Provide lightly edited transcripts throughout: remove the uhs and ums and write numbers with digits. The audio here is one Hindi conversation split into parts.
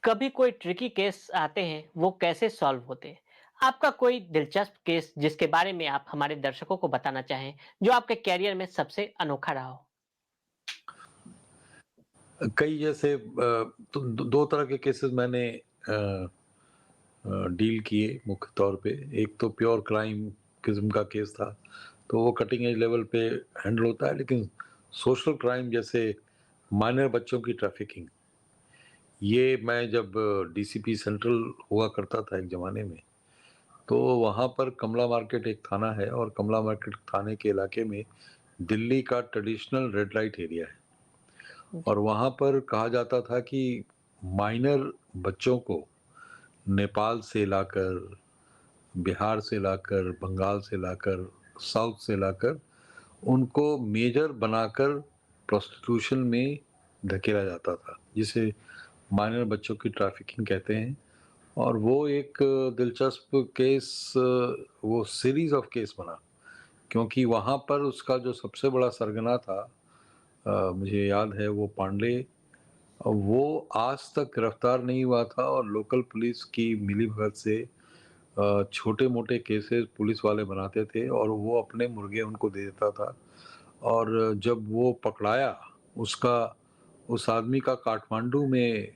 कभी कोई ट्रिकी केस आते हैं, वो कैसे सॉल्व होते हैं? आपका कोई दिलचस्प केस जिसके बारे में आप हमारे दर्शकों को बताना चाहें, जो आपके करियर में सबसे अनोखा रहा हो? कई जैसे तो 2 तरह के केसेस मैंने डील किए मुख्य तौर पे। एक तो प्योर क्राइम किस्म का केस था, तो वो कटिंग एज लेवल पे हैंडल होता है, लेकिन सोशल क्राइम जैसे माइनर बच्चों की ट्रैफिकिंग, ये मैं जब डीसीपी सेंट्रल हुआ करता था एक ज़माने में, तो वहाँ पर कमला मार्केट एक थाना है और कमला मार्केट थाने के इलाके में दिल्ली का ट्रेडिशनल रेड लाइट एरिया है। जी, और वहाँ पर कहा जाता था कि माइनर बच्चों को नेपाल से लाकर, बिहार से लाकर, बंगाल से लाकर, साउथ से लाकर उनको मेजर बनाकर प्रोस्टिट्यूशन में धकेला जाता था, जिसे माइनर बच्चों की ट्रैफिकिंग कहते हैं। और वो एक दिलचस्प केस, वो सीरीज़ ऑफ केस बना, क्योंकि वहाँ पर उसका जो सबसे बड़ा सरगना था, मुझे याद है वो पांडे, वो आज तक गिरफ्तार नहीं हुआ था और लोकल पुलिस की मिलीभगत से छोटे-मोटे केसेस पुलिस वाले बनाते थे और वो अपने मुर्गे उनको दे देता था। और जब वो पकड़ाया, उसका उस आदमी का काठमांडू में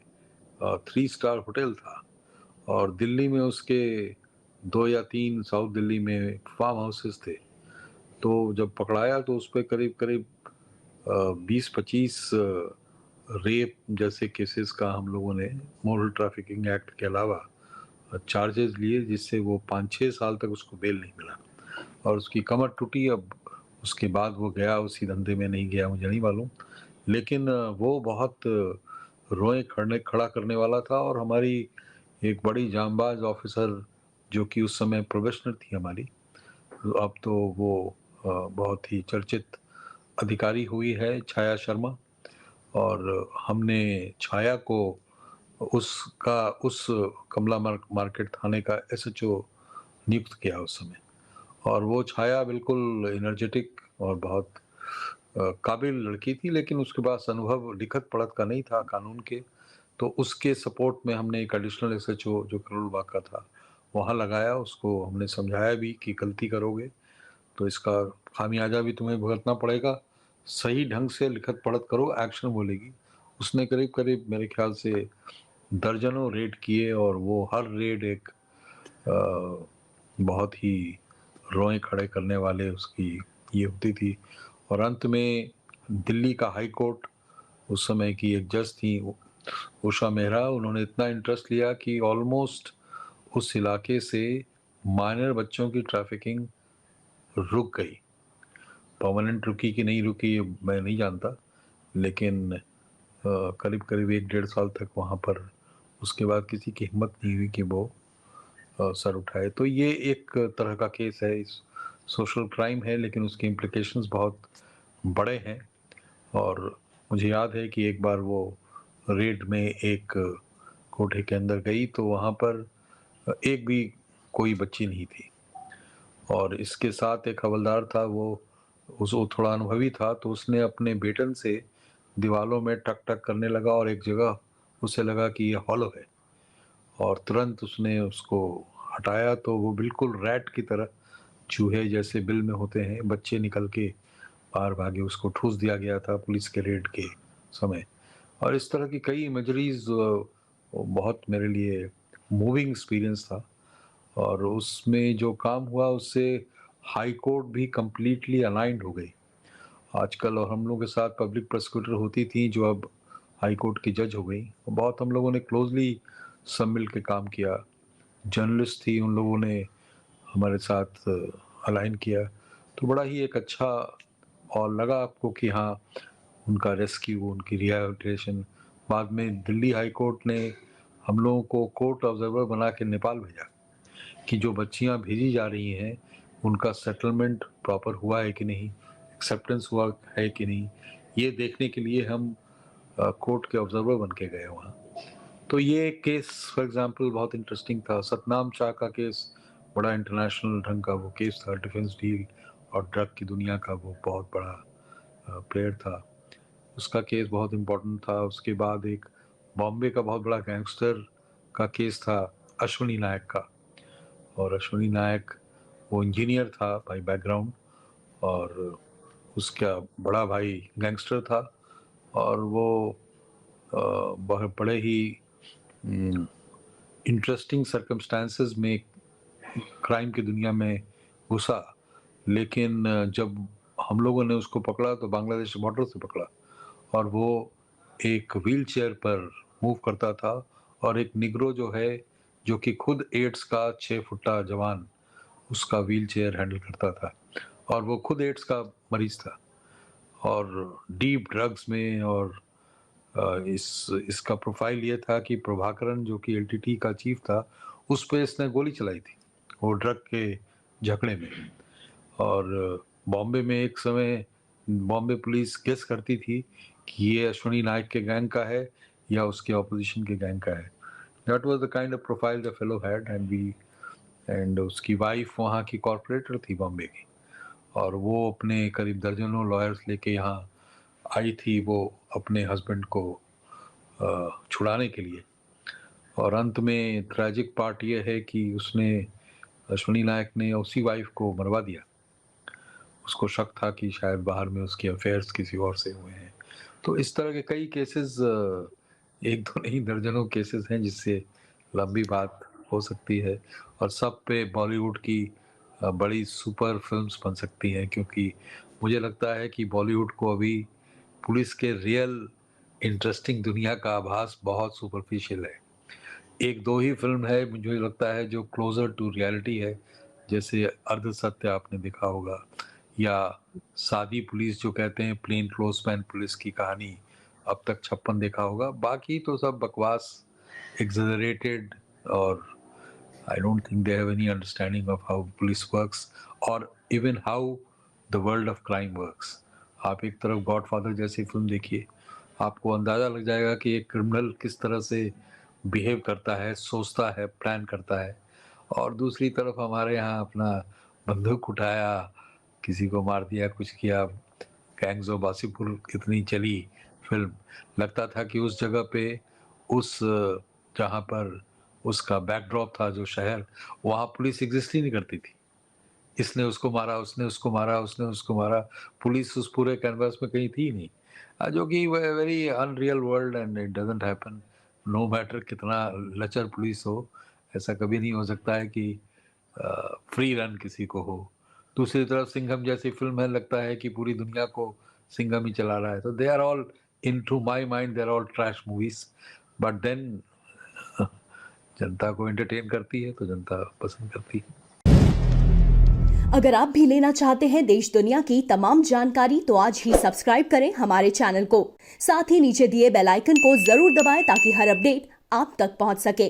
3 स्टार होटल था और दिल्ली में उसके 2 या 3 साउथ दिल्ली में फार्म हाउसेस थे। तो जब पकड़ाया तो उस पे करीब-करीब 20-25 रेप जैसे केसेस का हम लोगों ने मॉरल ट्रैफिकिंग एक्ट के अलावा चार्जेस लिए, जिससे वो 5-6 साल तक उसको बेल नहीं मिला और उसकी कमर टूटी। अब उसके बाद वो गया उसी धंधे में, नहीं गया मुझे नहीं मालूम। लेकिन वो बहुत रोए खड़े खड़ा करने वाला था और हमारी एक बड़ी जांबाज ऑफिसर, जो कि उस समय प्रोबेशनर थी हमारी, अब तो वो बहुत ही चर्चित अधिकारी हुई है, छाया शर्मा। और हमने छाया को उस कमला मार्केट थाने का एसएचओ नियुक्त किया उस समय। और वो छाया बिल्कुल एनर्जेटिक और बहुत काबिल लड़की थी, लेकिन उसके पास अनुभव लिखत पढ़त का नहीं था कानून के। तो उसके सपोर्ट में हमने एक एडिशनल एसएचओ जो करोल बाग का था, वहाँ लगाया। उसको हमने समझाया भी कि गलती करोगे तो इसका खामियाजा भी तुम्हें भुगतना पड़ेगा, सही ढंग से लिखत पढ़त करो, एक्शन बोलेगी। उसने करीब-करीब मेरे ख्याल से दर्जनों रेड किए और वो हर रेड एक बहुत ही रोए खड़े करने वाले उसकी ये होती थी। और अंत में दिल्ली का हाई कोर्ट, उस समय की एक जज थी उषा मेहरा, उन्होंने इतना इंटरेस्ट लिया कि ऑलमोस्ट उस इलाके से माइनर बच्चों की ट्रैफिकिंग रुक गई। परमानेंट रुकी कि नहीं रुकी ये मैं नहीं जानता, लेकिन करीब-करीब 1 डेढ़ साल तक वहाँ पर उसके बाद किसी की हिम्मत नहीं हुई कि वो सर उठाए। तो ये एक तरह का केस है, इस सोशल क्राइम है, लेकिन उसके इम्प्लिकेशंस बहुत बड़े हैं। और मुझे याद है कि एक बार वो रेड में एक कोठे के अंदर गई तो वहाँ पर एक भी कोई बच्ची नहीं थी। और इसके साथ एक हवलदार था, वो थोड़ा अनुभवी था, तो उसने अपने बेटन से दीवालों में टक-टक करने लगा और एक जगह उसे लगा कि ये हॉलो है और तुरंत उसने उसको हटाया तो वो बिल्कुल रैट की तरह, चूहे जैसे बिल में होते हैं, बच्चे निकल के बाहर भागे। उसको ठूँस दिया गया था पुलिस के रेड के समय। और इस तरह की कई इमेजरीज़, बहुत मेरे लिए मूविंग एक्सपीरियंस था। और उसमें जो काम हुआ उससे हाई कोर्ट भी कंप्लीटली अलाइन्ड हो गई आजकल। और हम लोगों के साथ पब्लिक प्रोसिक्यूटर होती थी जो अब हाई कोर्ट की जज हो गई। बहुत हम लोगों ने क्लोजली सब मिल के काम किया। जर्नलिस्ट थी, उन लोगों ने हमारे साथ अलाइन किया। तो बड़ा ही एक अच्छा और लगा आपको कि हाँ, उनका रेस्क्यू, उनकी रिहैबिलिटेशन। बाद में दिल्ली हाई कोर्ट ने हम लोगों को कोर्ट ऑब्जर्वर बना के नेपाल भेजा कि जो बच्चियां भेजी जा रही हैं उनका सेटलमेंट प्रॉपर हुआ है कि नहीं, एक्सेप्टेंस हुआ है कि नहीं, ये देखने के लिए हम कोर्ट के ऑब्जर्वर बन के गए वहाँ। तो ये केस फॉर एग्जांपल बहुत इंटरेस्टिंग था। सतनाम शाह का केस बड़ा इंटरनेशनल ढंग का वो केस था। डिफेंस डील और ड्रग की दुनिया का वो बहुत बड़ा प्लेयर था। उसका केस बहुत इम्पोर्टेंट था। उसके बाद एक बॉम्बे का बहुत बड़ा गैंगस्टर का केस था अश्वनी नायक का। और अश्वनी नायक वो इंजीनियर था बाय बैकग्राउंड, और उसका बड़ा भाई गैंगस्टर था, और वो बहुत बड़े ही इंटरेस्टिंग सर्कमस्टांसेस में क्राइम की दुनिया में घुसा। लेकिन जब हम लोगों ने उसको पकड़ा तो बांग्लादेश बॉर्डर से पकड़ा, और वो एक व्हील चेयर पर मूव करता था, और एक निग्रो जो है, जो कि खुद एड्स का 6 फुट्टा जवान, उसका व्हील चेयर हैंडल करता था, और वो खुद एड्स का मरीज था और डीप ड्रग्स में। और इसका प्रोफाइल ये था कि प्रभाकरन जो कि एलटीटी का चीफ था, उस पे इसने गोली चलाई थी वो ड्रग के झगड़े में। और बॉम्बे में एक समय बॉम्बे पुलिस गेस करती थी कि ये अश्वनी नायक के गैंग का है या उसके ऑपोजिशन के गैंग का है। That was the kind of profile the fellow had, and उसकी वाइफ वहाँ की कॉर्पोरेटर थी बॉम्बे की, और वो अपने करीब दर्जनों लॉयर्स लेके यहाँ आई थी वो अपने हस्बैंड को छुड़ाने के लिए। और अंत में ट्रैजिक पार्ट ये है कि उसने, अश्वनी नायक ने उसी वाइफ को मरवा दिया। उसको शक था कि शायद बाहर में उसके अफेयर्स किसी और से हुए हैं। तो इस तरह के कई केसेस, एक दो नहीं दर्जनों केसेस हैं जिससे लंबी बात हो सकती है, और सब पे बॉलीवुड की बड़ी सुपर फिल्म्स बन सकती हैं, क्योंकि मुझे लगता है कि बॉलीवुड को अभी पुलिस के रियल इंटरेस्टिंग दुनिया का आभास बहुत सुपरफिशियल है। एक दो ही फिल्म है मुझे लगता है जो क्लोजर टू रियलिटी है, जैसे अर्ध सत्य आपने देखा होगा, या सादी पुलिस जो कहते हैं, प्लेन क्लोथ्समैन पुलिस की कहानी अब तक 56 देखा होगा। बाकी तो सब बकवास, एग्जैजरेटेड, और I don't think they have any understanding of how police works, और even how the world of crime works. आप एक तरफ गॉडफादर जैसी फिल्म देखिए, आपको अंदाज़ा लग जाएगा कि एक क्रिमिनल किस तरह से बिहेव करता है, सोचता है, प्लान करता है, और दूसरी तरफ हमारे यहाँ अपना बंदूक उठाया, किसी को मार दिया, कुछ किया। गैंग्स ऑफ वासेपुर कितनी चली फिल्म, लगता था कि उस जगह पे, उस जहाँ पर उसका बैकड्रॉप था जो शहर, वहाँ पुलिस एग्जिस्ट ही नहीं करती थी। इसने उसको मारा, उसने उसको मारा, उसने उसको मारा, पुलिस उस पूरे कैनवास में कहीं थी ही नहीं। जो कि very unreal world, and it doesn't happen. No matter कितना लचर पुलिस हो, ऐसा कभी नहीं हो सकता है कि फ्री रन किसी को हो। दूसरी तरफ सिंघम जैसी फिल्म है, लगता है कि पूरी दुनिया को सिंघम ही चला रहा है। तो they are all, into my mind, they are all trash movies, but then जनता को एंटरटेन करती है तो जनता पसंद करती है। अगर आप भी लेना चाहते हैं देश दुनिया की तमाम जानकारी तो आज ही सब्सक्राइब करें हमारे चैनल को। साथ ही नीचे दिए बेल आइकन को जरूर दबाएं ताकि हर अपडेट आप तक पहुंच सके।